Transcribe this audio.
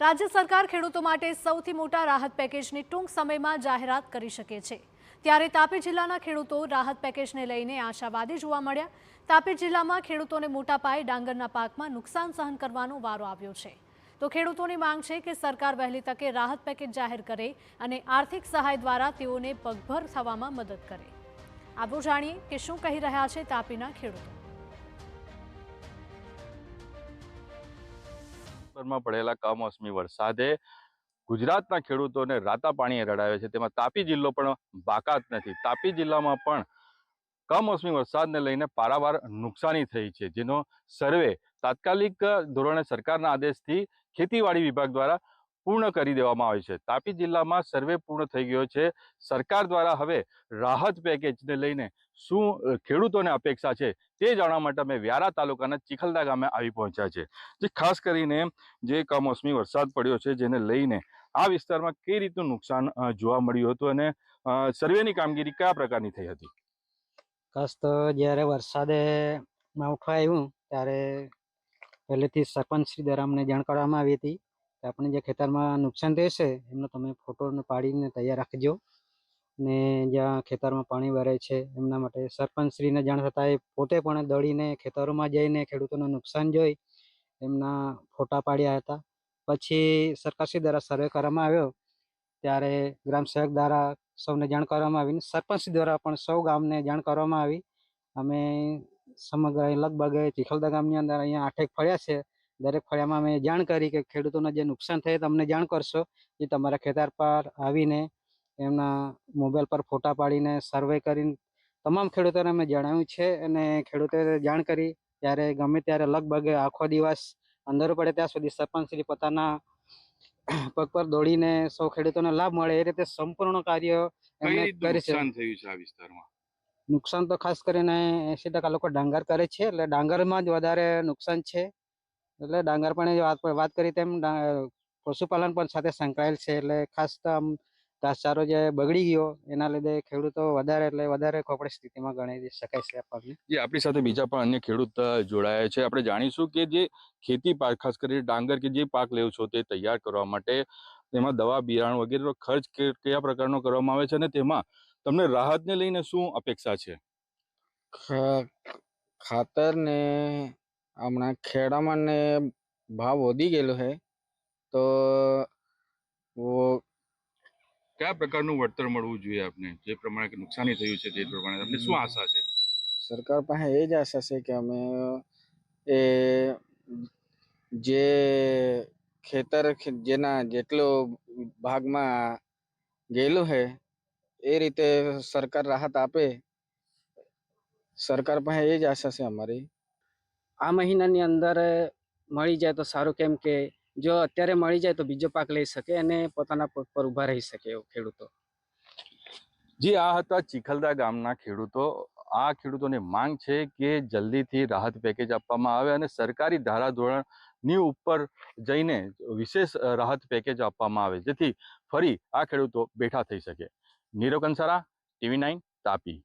રાજ્ય સરકાર ખેડૂતો માટે સૌથી મોટા રાહત પેકેજની ટૂંક સમયમાં જાહેરાત કરી શકે છે। ત્યારે તાપી જિલ્લાના ખેડૂતો રાહત પેકેજને લઈને આશાવાદી જોવા મળ્યા। તાપી જિલ્લામાં ખેડૂતોને મોટા પાયે ડાંગરના પાકમાં નુકસાન સહન કરવાનો વારો આવ્યો છે। તો ખેડૂતોની માંગ છે કે સરકાર વહેલી તકે રાહત પેકેજ જાહેર કરે અને આર્થિક સહાય દ્વારા તેઓને પગભર થવામાં મદદ કરે। આવો જાણીએ કે શું કહી રહ્યા છે તાપીના ખેડૂતો। માં પડેલા કમોસમી વરસાદે ગુજરાતના ખેડૂતોને રાતા પાણીએ રડાવ્યા છે। તેમાં તાપી જિલ્લો પણ બાકાત નથી। તાપી જિલ્લામાં પણ કમોસમી વરસાદને લઈને પારાવાર નુકસાની થઈ છે, જેનો સર્વે તાત્કાલિક ધોરણે સરકારના આદેશથી ખેતીવાડી વિભાગ દ્વારા પૂર્ણ કરી દેવામાં આવ્યો છે। તાપી જિલ્લામાં સર્વે પૂર્ણ થઈ ગયો છે। સરકાર દ્વારા હવે રાહત પેકેજને લઈને શું ખેડૂતોને અપેક્ષા છે તે જાણવા માટે અમે વ્યારા તાલુકાના ચીખલદા ગામે આવી પહોંચ્યા છે। જે ખાસ કરીને જે કમોસમી વરસાદ પડ્યો છે જેને લઈને આ વિસ્તારમાં કઈ રીતનું નુકસાન જોવા મળ્યું હતું અને સર્વેની કામગીરી કયા પ્રકારની થઈ હતી। ખાસ તો જ્યારે વરસાદે માવઠું આવ્યું ત્યારે પહેલેથી સરપંચ શ્રી દ્વારા અમને જાણ કરવામાં આવી હતી કે આપણે જે ખેતરમાં નુકસાન થશે એમનો તમે ફોટો પાડીને તૈયાર રાખજો ને જ્યાં ખેતરમાં પાણી ભરાય છે એમના માટે સરપંચ શ્રીને જાણ થતાં એ પોતે પણ દોડીને ખેતરોમાં જઈને ખેડૂતોનું નુકસાન જોઈ એમના ફોટા પાડ્યા હતા। પછી સરકારશ્રી દ્વારા સર્વે કરવામાં આવ્યો ત્યારે ગ્રામ સેવક દ્વારા સૌને જાણ કરવામાં આવી, સરપંચ દ્વારા પણ સૌ ગામને જાણ કરવામાં આવી। અમે સમગ્ર લગભગ ચીખલદા ગામની અંદર અહીંયા 8 ફળિયા છે, દરેક ફળિયામાં અમે જાણ કરી કે ખેડૂતોને જે નુકસાન થાય તો અમને જાણ કરશો, જે તમારા ખેતર પર આવીને એમના મોબાઈલ પર ફોટા પાડીને સર્વે કરીને તમામ ખેડૂતોને અમે જણાવ્યું છે। અને ખેડૂતોએ જાણ કરી ત્યારે ગમે ત્યારે લગભગ આખો દિવસ અંધારું પડે ત્યાં સુધી સરપંચ શ્રી પોતાના પગ પર દોડીને સૌ ખેડૂતોને લાભ મળે એ રીતે સંપૂર્ણ કાર્ય એમણે કરી છે। નુકસાન થયું છે આ વિસ્તારમાં? નુકસાન તો ખાસ કરીને 80% લોકો ડાંગર કરે છે, એટલે ડાંગરમાં જ વધારે નુકસાન છે। એટલે ડાંગર પણ વાત કરી તેમ પશુપાલન પણ સાથે સંકળાયેલ છે, એટલે ખાસ તો આમ ઘાસચારો જે બગડી ગયો એના લીધે ખેડૂતો વધારે ખોપડી સ્થિતિમાં ગણી શકાય છે આપણને। જે આપણી સાથે બીજા પણ અન્ય ખેડૂત જોડાયા છે, આપણે જાણીશું કે જે ખેતી પાક ખાસ કરીને ડાંગર કે જે પાક લેવો છો તે તૈયાર કરવા માટે તેમાં દવા બિયારણ વગેરેનો ખર્ચ કયા પ્રકારનો કરવામાં આવે છે અને તેમાં તમને રાહતને લઈને શું અપેક્ષા છે? ખાતર ને હમણાં ખેડામાં ને ભાવ વધી ગયેલો છે, તો કયા પ્રકારનું વળતર મળવું જોઈએ આપને? જે પ્રમાણે નુકસાની થયું છે તે પ્રમાણે તમને શું આશા છે? સરકાર પાસે એ જ આશા છે કે અમે એ જે ખેતર જેના જેટલો ભાગમાં ગયેલું છે એ રીતે સરકાર રાહત આપે। સરકાર પાસે એ જ આશા છે અમારી। આ મહિનાની અંદર મળી જાય તો સારું, કેમ કે જો અત્યારે મળી જાય તો બીજો પાક લઈ શકે અને પોતાના પગ પર ઊભા રહી શકે ખેડૂતો। જે આ હતા ચીખલદા ગામના ખેડૂતો। આ ખેડૂતોની માંગ છે કે જલ્દીથી રાહત પેકેજ આપવામાં આવે અને સરકારી ધારાધોરણની ઉપર જઈને વિશેષ રાહત પેકેજ આપવામાં આવે, જેથી ફરી આ ખેડૂતો બેઠા થઈ શકે। નીરવ કંસારા, TV9 તાપી।